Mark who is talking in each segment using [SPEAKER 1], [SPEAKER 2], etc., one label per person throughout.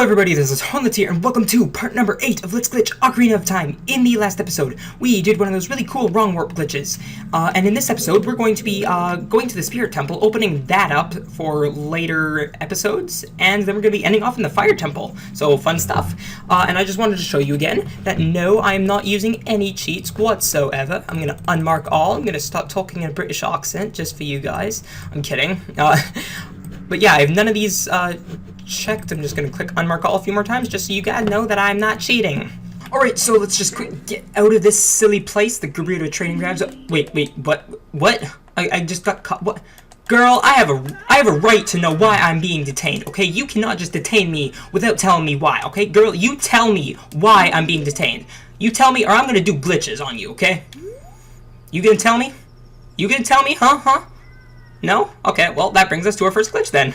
[SPEAKER 1] everybody, this is Hornlitz here, and welcome to part number 8 of Let's Glitch Ocarina of Time. In the last episode, we did one of those really cool wrong warp glitches. And in this episode, we're going to be going to the Spirit Temple, opening that up for later episodes, and then we're going to be ending off in the Fire Temple. So, fun stuff. And I just wanted to show you again that no, I am not using any cheats whatsoever. I'm going to unmark all. I'm going to stop talking in a British accent just for you guys. I'm kidding. But yeah, I have none of these checked. I'm just going to click unmark all a few more times just so you guys know that I'm not cheating. Alright, so let's just quick get out of this silly place, the Gerudo training grounds. Wait, what? I just got caught. What? Girl, I have a right to know why I'm being detained, okay? You cannot just detain me without telling me why, okay? Girl, you tell me why I'm being detained. You tell me or I'm going to do glitches on you, okay? You gonna tell me? You gonna tell me, huh? No? Okay, well, that brings us to our first glitch, then.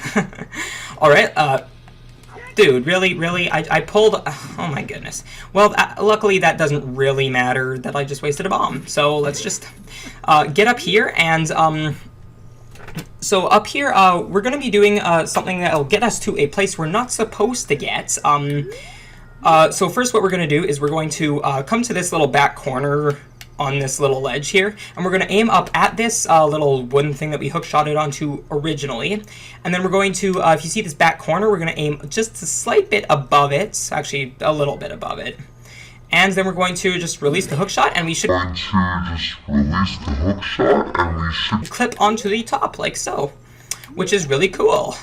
[SPEAKER 1] Alright, dude, really? I pulled... Oh, my goodness. Well, luckily, that doesn't really matter that I just wasted a bomb. So, let's just get up here, and, so up here, we're gonna be doing, something that'll get us to a place we're not supposed to get. So first what we're gonna do is we're going to, come to this little back corner on this little ledge here, and we're going to aim up at this little wooden thing that we hookshotted onto originally, and then we're going to, if you see this back corner, we're going to aim just a slight bit above it, actually a little bit above it, and then we're going to just release the hookshot, and we should clip onto the top like so, which is really cool.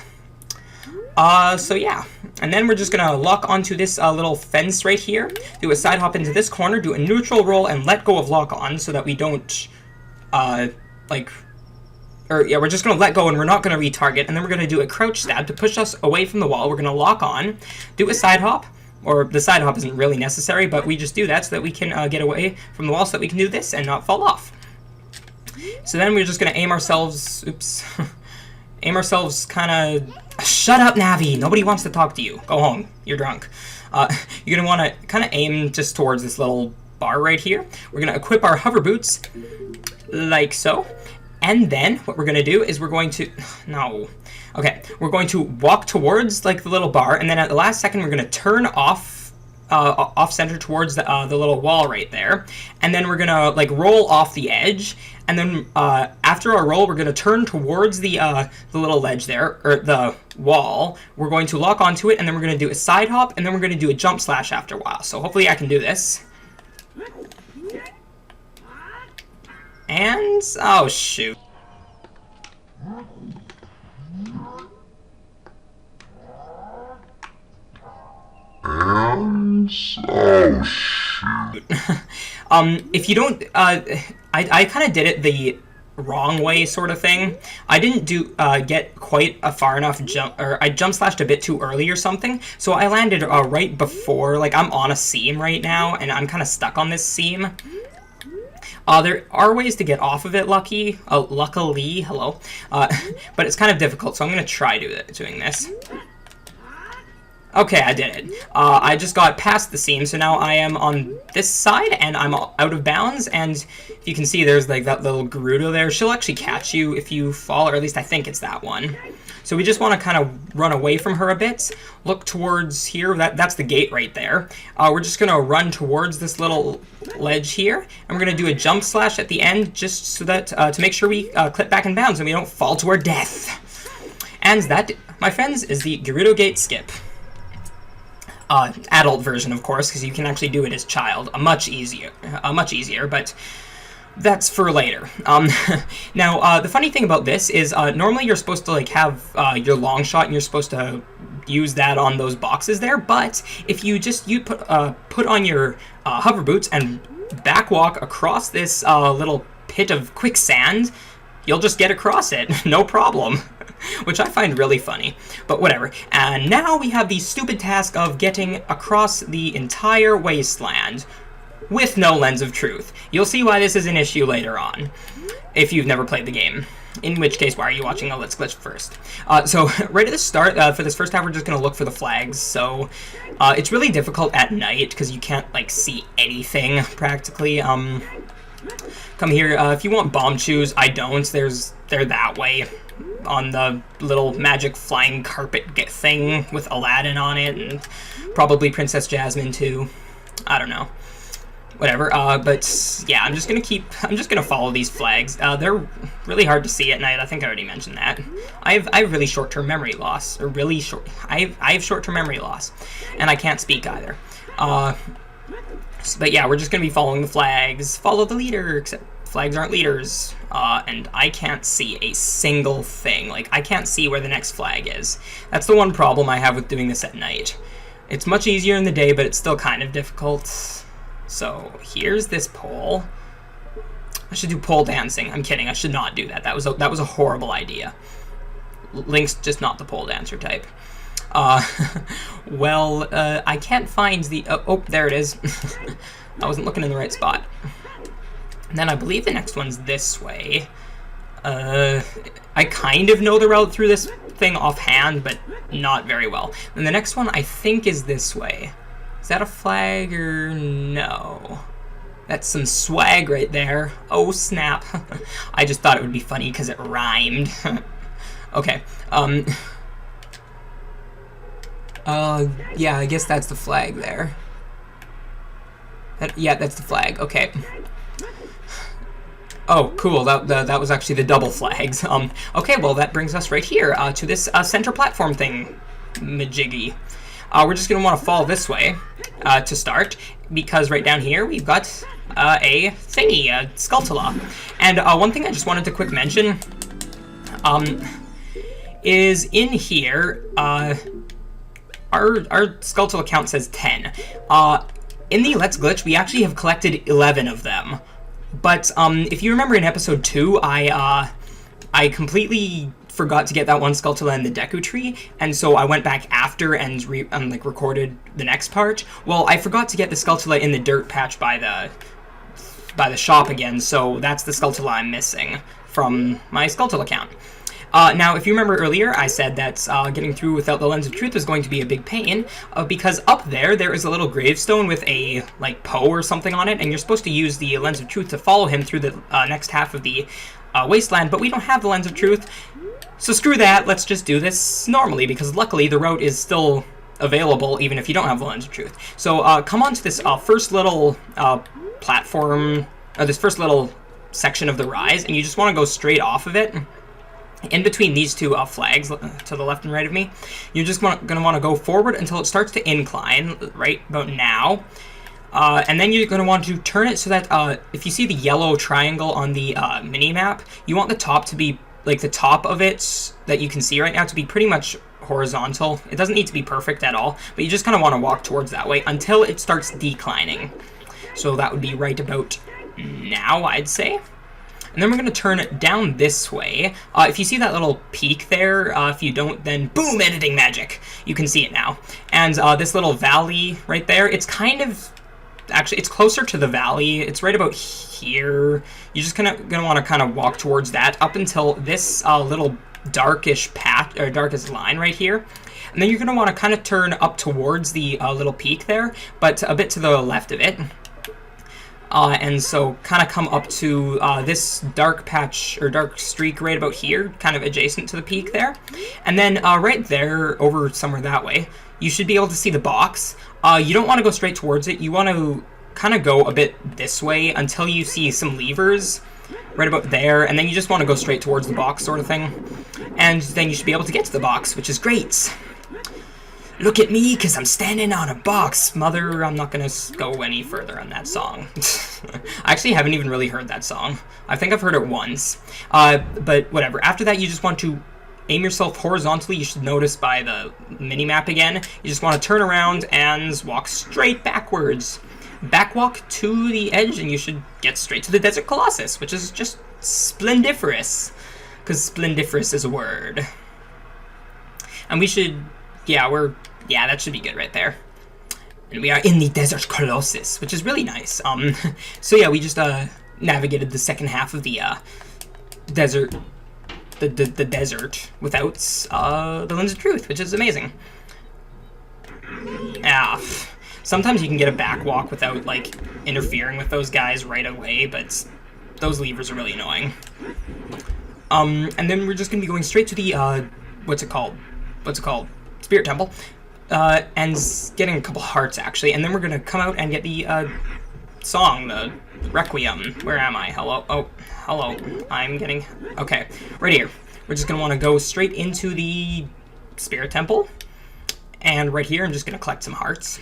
[SPEAKER 1] So yeah, and then we're just gonna lock onto this little fence right here, do a side hop into this corner, do a neutral roll, and let go of lock on so that we don't, we're just gonna let go and we're not gonna retarget, and then we're gonna do a crouch stab to push us away from the wall. We're gonna lock on, do a side hop, or the side hop isn't really necessary, but we just do that so that we can get away from the wall so that we can do this and not fall off. So then we're just gonna aim ourselves, aim ourselves kind of... Shut up, Navi! Nobody wants to talk to you. Go home. You're drunk. You're going to want to kind of aim just towards this little bar right here. We're going to equip our hover boots, like so. And then, what we're going to do is we're going to... No. Okay. We're going to walk towards, like, the little bar, and then at the last second, we're going to turn off-center towards the little wall right there. And then we're going to, like, roll off the edge. And then after our roll, we're going to turn towards the little ledge there, or the wall. We're going to lock onto it, and then we're going to do a side hop, and then we're going to do a jump slash after a while. So hopefully I can do this. And... oh, shoot. If you don't, I kind of did it the wrong way sort of thing. I didn't get quite a far enough jump, or I jump slashed a bit too early or something, so I landed right before, like, I'm on a seam right now, and I'm kind of stuck on this seam. There are ways to get off of it, luckily, hello, but it's kind of difficult, so I'm going to try doing this. Okay, I did it. I just got past the seam, so now I am on this side, and I'm out of bounds, and if you can see, there's, like, that little Gerudo there. She'll actually catch you if you fall, or at least I think it's that one. So we just want to kind of run away from her a bit, look towards here, that's the gate right there. We're just going to run towards this little ledge here, and we're going to do a jump slash at the end, just so that, to make sure we clip back in bounds and we don't fall to our death. And that, my friends, is the Gerudo Gate skip. Adult version, of course, because you can actually do it as child. Much easier, but that's for later. Now, the funny thing about this is, normally you're supposed to, like, have, your long shot, and you're supposed to use that on those boxes there, but if you just, put on your, hover boots and backwalk across this, little pit of quicksand, you'll just get across it, no problem. Which I find really funny, but whatever. And now we have the stupid task of getting across the entire wasteland with no lens of truth. You'll see why this is an issue later on, if you've never played the game. In which case, why are you watching a Let's Glitch first? So, right at the start, for this first half, we're just going to look for the flags. So, it's really difficult at night, because you can't, like, see anything, practically. Come here, if you want bomb shoes, I don't. They're that way. on the little magic flying carpet thing with Aladdin on it, and probably Princess Jasmine too. I don't know. Whatever, but yeah, I'm just gonna follow these flags. They're really hard to see at night. I think I already mentioned that. I have really short-term memory loss, or really short. I have short-term memory loss, and I can't speak either. But yeah, we're just gonna be following the flags. Follow the leader, except flags aren't leaders. And I can't see a single thing. Like, I can't see where the next flag is. That's the one problem I have with doing this at night. It's much easier in the day, but it's still kind of difficult. So here's this pole. I should do pole dancing. I'm kidding. I should not do that. That was a horrible idea. Link's just not the pole dancer type. Well, I can't find the... oh, there it is. I wasn't looking in the right spot. And then I believe the next one's this way. I kind of know the route through this thing offhand, but not very well. And the next one I think is this way. Is that a flag or no? That's some swag right there. Oh, snap. I just thought it would be funny because it rhymed. Okay. Yeah, I guess that's the flag there. Yeah, that's the flag. Okay. Oh, cool. That was actually the double flags. Okay, well, that brings us right here to this center platform thing, majiggy. We're just going to want to fall this way to start, because right down here we've got a thingy, a Skulltula. And one thing I just wanted to quick mention is in here, our Skulltula count says 10. In the Let's Glitch, we actually have collected 11 of them. But if you remember in episode 2, I completely forgot to get that one Skulltula in the Deku Tree, and so I went back after and recorded the next part. Well, I forgot to get the Skulltula in the dirt patch by the shop again, so that's the Skulltula I'm missing from my Skulltula count. Now, if you remember earlier, I said that getting through without the Lens of Truth was going to be a big pain, because up there is a little gravestone with a, like, Poe or something on it, and you're supposed to use the Lens of Truth to follow him through the next half of the Wasteland, but we don't have the Lens of Truth, so screw that, let's just do this normally, because luckily the route is still available even if you don't have the Lens of Truth. So come on to this first little platform, or this first little section of the rise, and you just want to go straight off of it. In between these two flags to the left and right of me, you're just going to want to go forward until it starts to incline, right about now. And then you're going to want to turn it so that if you see the yellow triangle on the mini-map, you want the top to be, like the top of it that you can see right now, to be pretty much horizontal. It doesn't need to be perfect at all, but you just kind of want to walk towards that way until it starts declining. So that would be right about now, I'd say. And then we're going to turn it down this way. If you see that little peak there, if you don't, then boom, editing magic. You can see it now. And this little valley right there, it's kind of, actually, it's closer to the valley. It's right about here. You're just going to want to kind of walk towards that up until this little darkish patch, or darkest line right here. And then you're going to want to kind of turn up towards the little peak there, but a bit to the left of it. And so kind of come up to this dark patch, or dark streak right about here, kind of adjacent to the peak there. And then right there, over somewhere that way, you should be able to see the box. You don't want to go straight towards it. You want to kind of go a bit this way until you see some levers right about there, and then you just want to go straight towards the box sort of thing. And then you should be able to get to the box, which is great. Look at me, because I'm standing on a box, mother. I'm not going to go any further on that song. I actually haven't even really heard that song. I think I've heard it once. But whatever. After that, you just want to aim yourself horizontally. You should notice by the mini-map again. You just want to turn around and walk straight backwards. Backwalk to the edge, and you should get straight to the Desert Colossus, which is just splendiferous. Because splendiferous is a word. And we should... Yeah, that should be good right there. And we are in the Desert Colossus, which is really nice. So yeah, we just navigated the second half of the desert, the desert without the Lens of Truth, which is amazing. Sometimes you can get a backwalk without like interfering with those guys right away, but those levers are really annoying. And then we're just gonna be going straight to the, what's it called? Spirit Temple. And getting a couple hearts, actually. And then we're gonna come out and get the, song, the Requiem. Where am I? Hello? Oh, hello. I'm getting... Okay, right here. We're just gonna want to go straight into the Spirit Temple. And right here, I'm just gonna collect some hearts.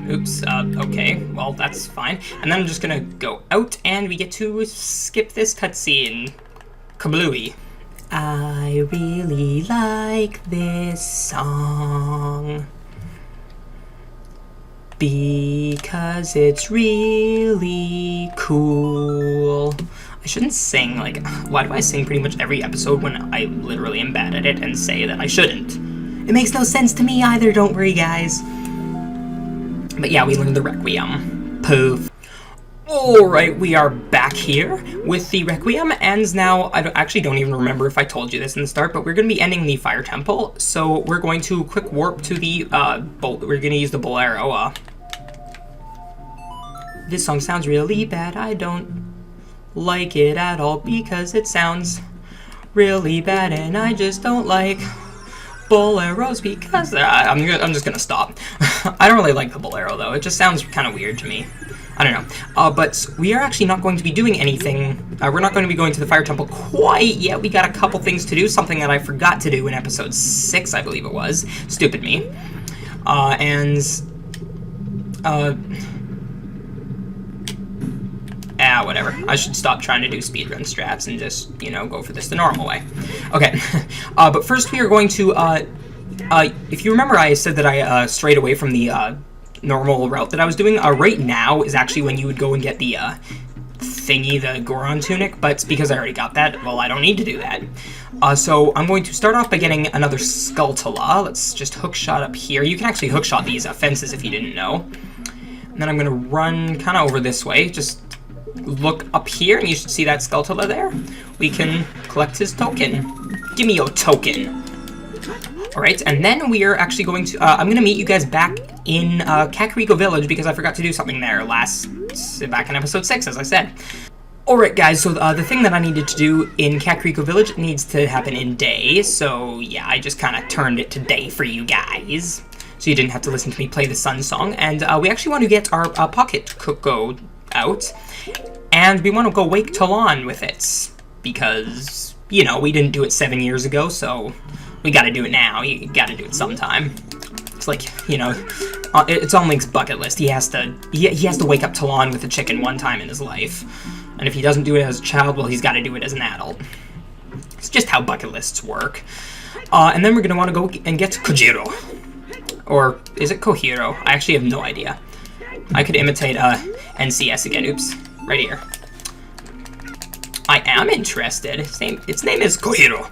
[SPEAKER 1] Oops, okay. Well, that's fine. And then I'm just gonna go out, and we get to skip this cutscene. Kablooey. I really like this song because it's really cool. I shouldn't sing, like, why do I sing pretty much every episode when I literally am bad at it and say that I shouldn't? It makes no sense to me either, don't worry, guys. But yeah, we learned the Requiem. Poof. Alright, we are back here with the Requiem, and now, I actually don't even remember if I told you this in the start, but we're going to be ending the Fire Temple, so we're going to quick warp to the, we're going to use the Bolero, This song sounds really bad, I don't like it at all, because it sounds really bad, and I just don't like boleros, because, I'm just going to stop. I don't really like the Bolero, though, it just sounds kind of weird to me. I don't know, but we are actually not going to be doing anything, we're not going to be going to the Fire Temple quite yet. We got a couple things to do, something that I forgot to do in episode 6, I believe it was. Stupid me. Whatever. I should stop trying to do speedrun strats and just, you know, go for this the normal way. Okay, but first we are going to, if you remember I said that I strayed away from the, normal route that I was doing. Right now is actually when you would go and get the thingy, the Goron tunic, but because I already got that, well, I don't need to do that. So I'm going to start off by getting another Skulltula. Let's just hookshot up here. You can actually hookshot these fences if you didn't know. And then I'm going to run kind of over this way. Just look up here, and you should see that Skulltula there. We can collect his token. Give me your token. Alright, and then we are actually going to, I'm going to meet you guys back in Kakariko Village, because I forgot to do something there back in episode 6, as I said. Alright guys, so the thing that I needed to do in Kakariko Village needs to happen in day, so yeah, I just kind of turned it to day for you guys, so you didn't have to listen to me play the Sun Song, and we actually want to get our Pocket Coco out, and we want to go wake Talon with it, because, you know, we didn't do it 7 years ago, so we gotta do it now. You gotta do it sometime. It's like, you know, it's on Link's bucket list. He has to wake up Talon with a chicken one time in his life. And if he doesn't do it as a child, well, he's gotta do it as an adult. It's just how bucket lists work. And then we're gonna wanna go and get Kojiro. Or, is it Kohiro? I actually have no idea. I could imitate, NCS again. Oops. Right here. I am interested. Its name is Kohiro.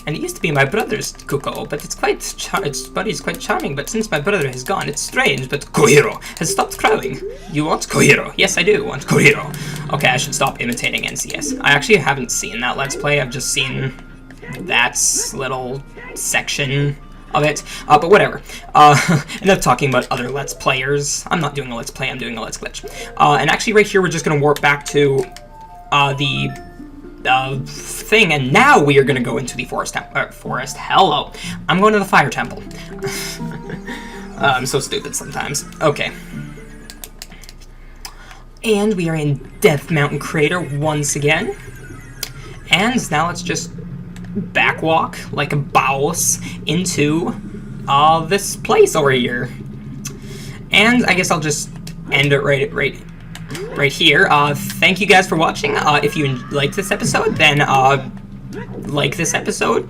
[SPEAKER 1] And it used to be my brother's Kuko, but its body is quite charming, but since my brother has gone, it's strange, but Kohiro has stopped crying. You want Kohiro? Yes, I do want Kohiro. Okay, I should stop imitating NCS. I actually haven't seen that Let's Play, I've just seen that little section of it, but whatever. Enough talking about other Let's Players. I'm not doing a Let's Play, I'm doing a Let's Glitch. And actually right here, we're just gonna warp back to, the thing, and now we are going to go into the forest, hello. I'm going to the Fire Temple. I'm so stupid sometimes. Okay. And we are in Death Mountain Crater once again. And now let's just backwalk like a boss into this place over here. And I guess I'll just end it right here. Thank you guys for watching. If you liked this episode, then like this episode,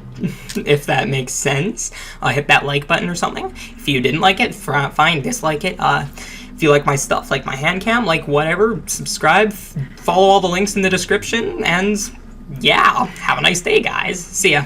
[SPEAKER 1] if that makes sense. Hit that like button or something. If you didn't like it, fine, dislike it. If you like my stuff, like my hand cam, like whatever, subscribe, follow all the links in the description, and yeah, have a nice day, guys. See ya.